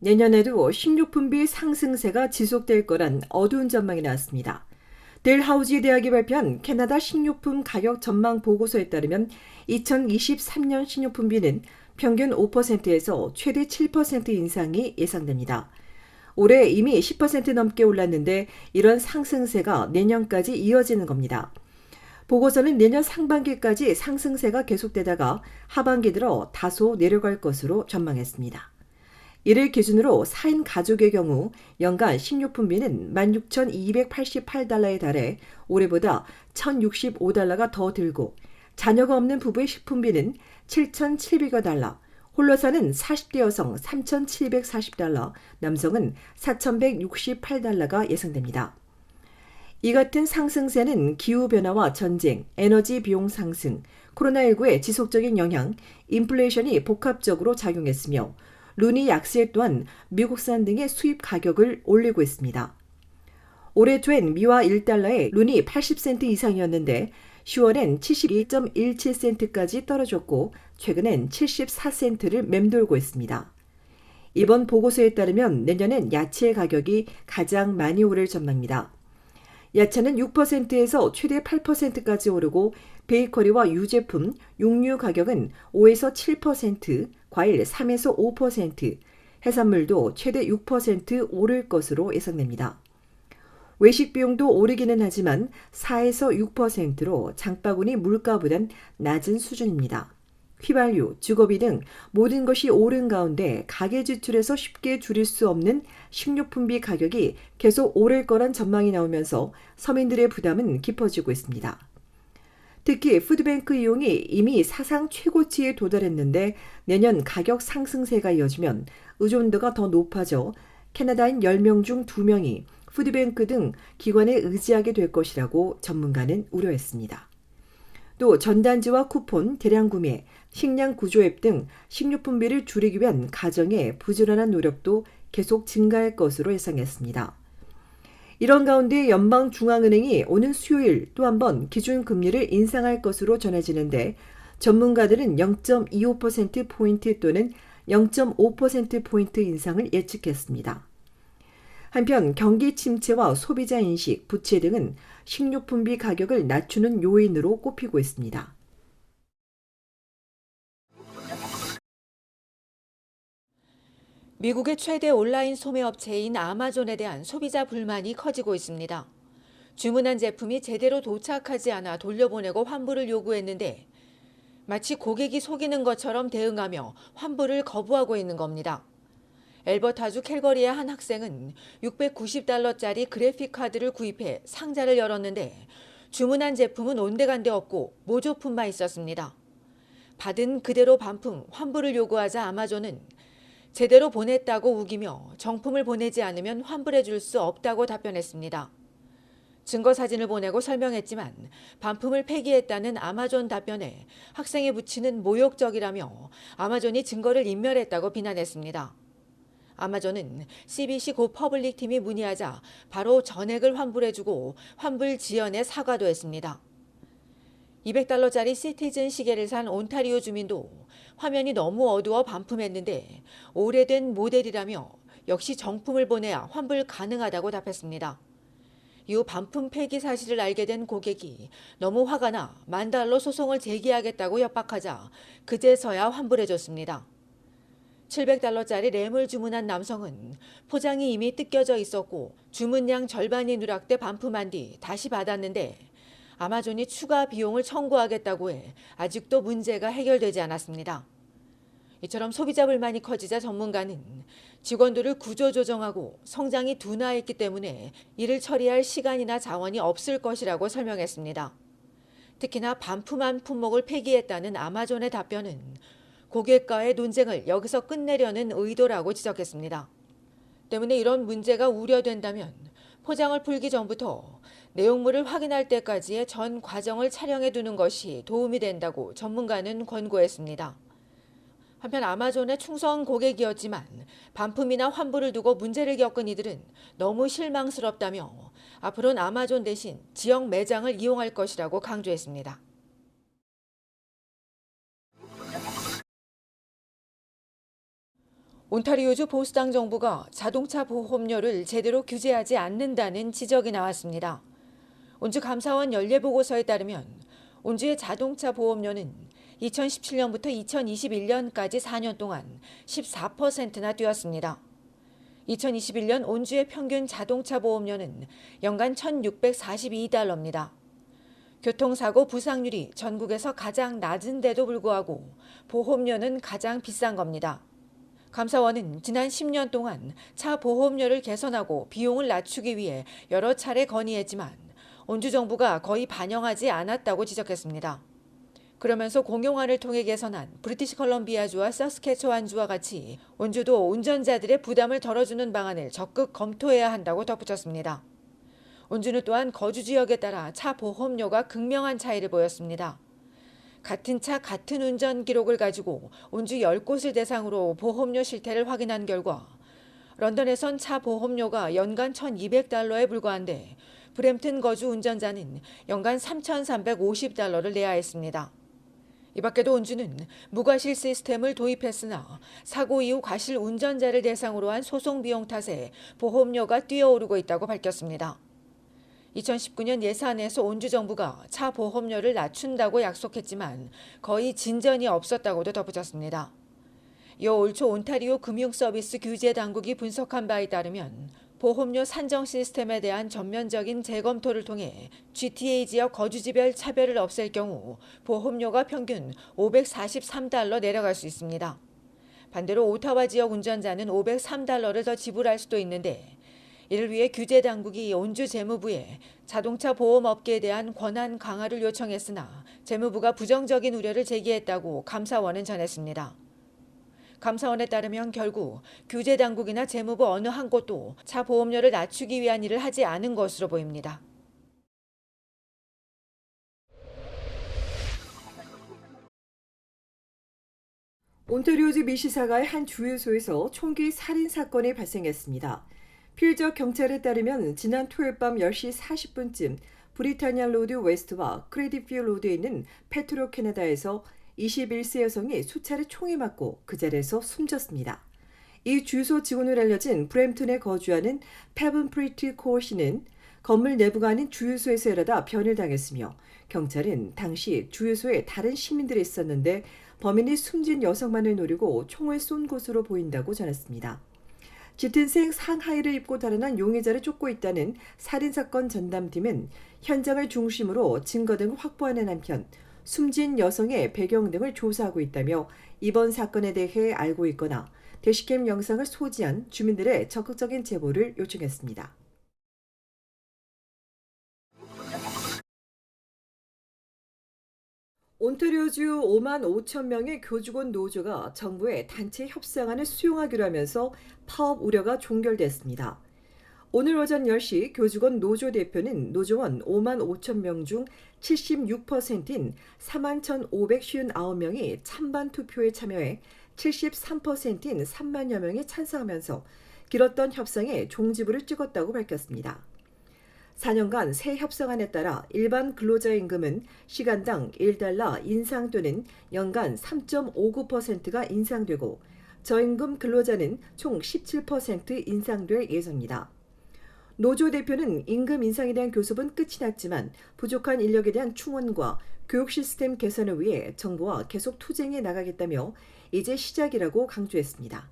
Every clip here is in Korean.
내년에도 식료품비 상승세가 지속될 거란 어두운 전망이 나왔습니다. 델하우지 대학이 발표한 캐나다 식료품 가격 전망 보고서에 따르면 2023년 식료품비는 평균 5%에서 최대 7% 인상이 예상됩니다. 올해 이미 10% 넘게 올랐는데 이런 상승세가 내년까지 이어지는 겁니다. 보고서는 내년 상반기까지 상승세가 계속되다가 하반기 들어 다소 내려갈 것으로 전망했습니다. 이를 기준으로 4인 가족의 경우 연간 식료품비는 16,288달러에 달해 올해보다 1,065달러가 더 들고, 자녀가 없는 부부의 식품비는 7,700여 달러, 홀로 사는 40대 여성 3,740달러, 남성은 4,168달러가 예상됩니다. 이 같은 상승세는 기후변화와 전쟁, 에너지 비용 상승, 코로나19의 지속적인 영향, 인플레이션이 복합적으로 작용했으며 루니 약세 또한 미국산 등의 수입 가격을 올리고 있습니다. 올해 초엔 미화 1달러에 루니 80센트 이상이었는데 10월엔 72.17센트까지 떨어졌고 최근엔 74센트를 맴돌고 있습니다. 이번 보고서에 따르면 내년엔 야채 가격이 가장 많이 오를 전망입니다. 야채는 6%에서 최대 8%까지 오르고 베이커리와 유제품, 육류 가격은 5에서 7%, 과일 3에서 5%, 해산물도 최대 6% 오를 것으로 예상됩니다. 외식 비용도 오르기는 하지만 4에서 6%로 장바구니 물가보단 낮은 수준입니다. 휘발유, 주거비 등 모든 것이 오른 가운데 가계 지출에서 쉽게 줄일 수 없는 식료품비 가격이 계속 오를 거란 전망이 나오면서 서민들의 부담은 깊어지고 있습니다. 특히 푸드뱅크 이용이 이미 사상 최고치에 도달했는데 내년 가격 상승세가 이어지면 의존도가 더 높아져 캐나다인 10명 중 2명이 푸드뱅크 등 기관에 의지하게 될 것이라고 전문가는 우려했습니다. 또 전단지와 쿠폰, 대량 구매, 식량 구조 앱 등 식료품비를 줄이기 위한 가정의 부지런한 노력도 계속 증가할 것으로 예상했습니다. 이런 가운데 연방중앙은행이 오는 수요일 또 한 번 기준금리를 인상할 것으로 전해지는데 전문가들은 0.25%포인트 또는 0.5%포인트 인상을 예측했습니다. 한편 경기 침체와 소비자 인식, 부채 등은 식료품비 가격을 낮추는 요인으로 꼽히고 있습니다. 미국의 최대 온라인 소매업체인 아마존에 대한 소비자 불만이 커지고 있습니다. 주문한 제품이 제대로 도착하지 않아 돌려보내고 환불을 요구했는데 마치 고객이 속이는 것처럼 대응하며 환불을 거부하고 있는 겁니다. 엘버타주 캘거리의 한 학생은 690달러짜리 그래픽 카드를 구입해 상자를 열었는데 주문한 제품은 온데간데 없고 모조품만 있었습니다. 받은 그대로 반품, 환불을 요구하자 아마존은 제대로 보냈다고 우기며 정품을 보내지 않으면 환불해 줄 수 없다고 답변했습니다. 증거 사진을 보내고 설명했지만 반품을 폐기했다는 아마존 답변에 학생이 붙이는 모욕적이라며 아마존이 증거를 인멸했다고 비난했습니다. 아마존은 CBC 고 퍼블릭 팀이 문의하자 바로 전액을 환불해주고 환불 지연에 사과도 했습니다. 200달러짜리 시티즌 시계를 산 온타리오 주민도 화면이 너무 어두워 반품했는데 오래된 모델이라며 역시 정품을 보내야 환불 가능하다고 답했습니다. 이후 반품 폐기 사실을 알게 된 고객이 너무 화가 나 $10,000 소송을 제기하겠다고 협박하자 그제서야 환불해줬습니다. 700달러짜리 램을 주문한 남성은 포장이 이미 뜯겨져 있었고 주문량 절반이 누락돼 반품한 뒤 다시 받았는데 아마존이 추가 비용을 청구하겠다고 해 아직도 문제가 해결되지 않았습니다. 이처럼 소비자 불만이 커지자 전문가는 직원들을 구조조정하고 성장이 둔화했기 때문에 이를 처리할 시간이나 자원이 없을 것이라고 설명했습니다. 특히나 반품한 품목을 폐기했다는 아마존의 답변은 고객과의 논쟁을 여기서 끝내려는 의도라고 지적했습니다. 때문에 이런 문제가 우려된다면 포장을 풀기 전부터 내용물을 확인할 때까지의 전 과정을 촬영해 두는 것이 도움이 된다고 전문가는 권고했습니다. 한편 아마존의 충성 고객이었지만 반품이나 환불을 두고 문제를 겪은 이들은 너무 실망스럽다며 앞으로는 아마존 대신 지역 매장을 이용할 것이라고 강조했습니다. 온타리오주 보수당 정부가 자동차 보험료를 제대로 규제하지 않는다는 지적이 나왔습니다. 온주 감사원 연례보고서에 따르면 온주의 자동차 보험료는 2017년부터 2021년까지 4년 동안 14%나 뛰었습니다. 2021년 온주의 평균 자동차 보험료는 연간 1,642달러입니다. 교통사고 부상률이 전국에서 가장 낮은데도 불구하고 보험료는 가장 비싼 겁니다. 감사원은 지난 10년 동안 차 보험료를 개선하고 비용을 낮추기 위해 여러 차례 건의했지만 온주 정부가 거의 반영하지 않았다고 지적했습니다. 그러면서 공용화를 통해 개선한 브리티시 컬럼비아주와 서스케초완주와 같이 온주도 운전자들의 부담을 덜어주는 방안을 적극 검토해야 한다고 덧붙였습니다. 온주는 또한 거주 지역에 따라 차 보험료가 극명한 차이를 보였습니다. 같은 차 같은 운전 기록을 가지고 온주 10곳을 대상으로 보험료 실태를 확인한 결과 런던에선 차 보험료가 연간 1,200달러에 불과한데 브램튼 거주 운전자는 연간 3,350달러를 내야 했습니다. 이 밖에도 온주는 무과실 시스템을 도입했으나 사고 이후 과실 운전자를 대상으로 한 소송 비용 탓에 보험료가 뛰어오르고 있다고 밝혔습니다. 2019년 예산에서 온주 정부가 차 보험료를 낮춘다고 약속했지만 거의 진전이 없었다고도 덧붙였습니다. 이어 올 초 온타리오 금융서비스 규제 당국이 분석한 바에 따르면 보험료 산정 시스템에 대한 전면적인 재검토를 통해 GTA 지역 거주지별 차별을 없앨 경우 보험료가 평균 543달러 내려갈 수 있습니다. 반대로 오타와 지역 운전자는 503달러를 더 지불할 수도 있는데 이를 위해 규제 당국이 온주 재무부에 자동차 보험 업계에 대한 권한 강화를 요청했으나 재무부가 부정적인 우려를 제기했다고 감사원은 전했습니다. 감사원에 따르면 결국 규제 당국이나 재무부 어느 한 곳도 차 보험료를 낮추기 위한 일을 하지 않은 것으로 보입니다. 온타리오주 미시사가의 한 주유소에서 총기 살인 사건이 발생했습니다. 필적 경찰에 따르면 지난 토요일 밤 10시 40분쯤 브리타니아 로드 웨스트와 크레디퓨 로드에 있는 페트로 캐나다에서 21세 여성이 수차례 총에 맞고 그 자리에서 숨졌습니다. 이 주유소 직원으로 알려진 브램튼에 거주하는 페븐 프리티 코어 씨는 건물 내부가 아닌 주유소에서 일하다 변을 당했으며 경찰은 당시 주유소에 다른 시민들이 있었는데 범인이 숨진 여성만을 노리고 총을 쏜 것으로 보인다고 전했습니다. 짙은 색 상하이를 입고 달아난 용의자를 쫓고 있다는 살인사건 전담팀은 현장을 중심으로 증거 등을 확보하는 한편 숨진 여성의 배경 등을 조사하고 있다며 이번 사건에 대해 알고 있거나 대시캠 영상을 소지한 주민들의 적극적인 제보를 요청했습니다. 온타리오주 5만 5천 명의 교직원 노조가 정부의 단체 협상안을 수용하기로 하면서 파업 우려가 종결됐습니다. 오늘 오전 10시 교직원 노조 대표는 노조원 5만 5천 명 중 76%인 4만 1,559명이 찬반 투표에 참여해 73%인 3만여 명이 찬성하면서 길었던 협상에 종지부를 찍었다고 밝혔습니다. 4년간 새 협상안에 따라 일반 근로자 임금은 시간당 1달러 인상 또는 연간 3.59%가 인상되고 저임금 근로자는 총 17% 인상될 예정입니다. 노조 대표는 임금 인상에 대한 교섭은 끝이 났지만 부족한 인력에 대한 충원과 교육 시스템 개선을 위해 정부와 계속 투쟁해 나가겠다며 이제 시작이라고 강조했습니다.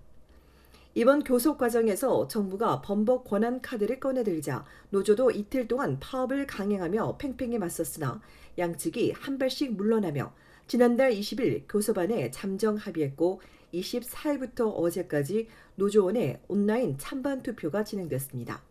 이번 교섭 과정에서 정부가 번복 권한 카드를 꺼내들자 노조도 이틀 동안 파업을 강행하며 팽팽히 맞섰으나 양측이 한 발씩 물러나며 지난달 20일 교섭안에 잠정 합의했고 24일부터 어제까지 노조원의 온라인 찬반 투표가 진행됐습니다.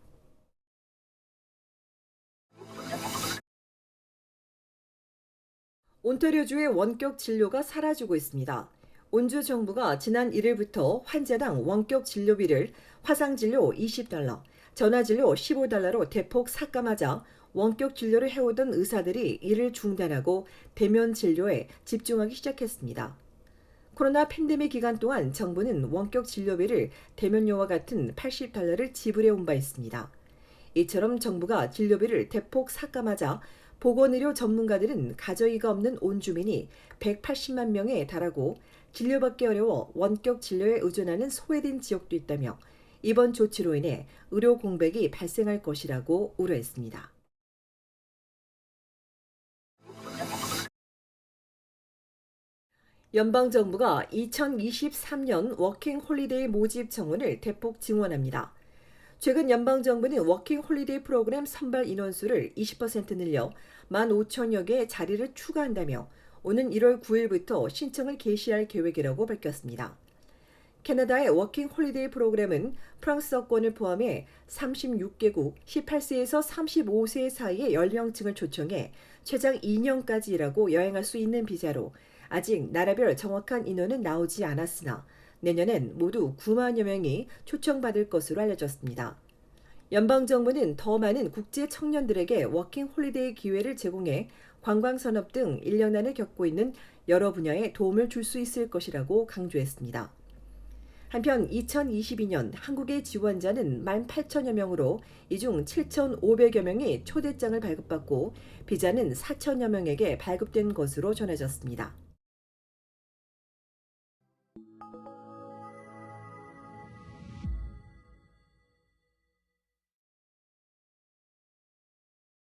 온타리오주의 원격 진료가 사라지고 있습니다. 온주 정부가 지난 1일부터 환자당 원격 진료비를 화상진료 20달러, 전화진료 15달러로 대폭 삭감하자 원격 진료를 해오던 의사들이 이를 중단하고 대면 진료에 집중하기 시작했습니다. 코로나 팬데믹 기간 동안 정부는 원격 진료비를 대면료와 같은 80달러를 지불해 온 바 있습니다. 이처럼 정부가 진료비를 대폭 삭감하자 보건의료 전문가들은 가저이가 없는 온주민이 180만 명에 달하고 진료받기 어려워 원격 진료에 의존하는 소외된 지역도 있다며 이번 조치로 인해 의료 공백이 발생할 것이라고 우려했습니다. 연방정부가 2023년 워킹 홀리데이 모집 정원을 대폭 증원합니다. 최근 연방정부는 워킹 홀리데이 프로그램 선발 인원수를 20% 늘려 15,000여 개의 자리를 추가한다며 오는 1월 9일부터 신청을 개시할 계획이라고 밝혔습니다. 캐나다의 워킹 홀리데이 프로그램은 프랑스어권을 포함해 36개국 18세에서 35세 사이의 연령층을 초청해 최장 2년까지 일하고 여행할 수 있는 비자로 아직 나라별 정확한 인원은 나오지 않았으나 내년엔 모두 9만여 명이 초청받을 것으로 알려졌습니다. 연방정부는 더 많은 국제 청년들에게 워킹 홀리데이 기회를 제공해 관광산업 등 1년안을 겪고 있는 여러 분야에 도움을 줄 수 있을 것이라고 강조했습니다. 한편 2022년 한국의 지원자는 18,000여 명으로 이 중 7,500여 명이 초대장을 발급받고 비자는 4,000여 명에게 발급된 것으로 전해졌습니다.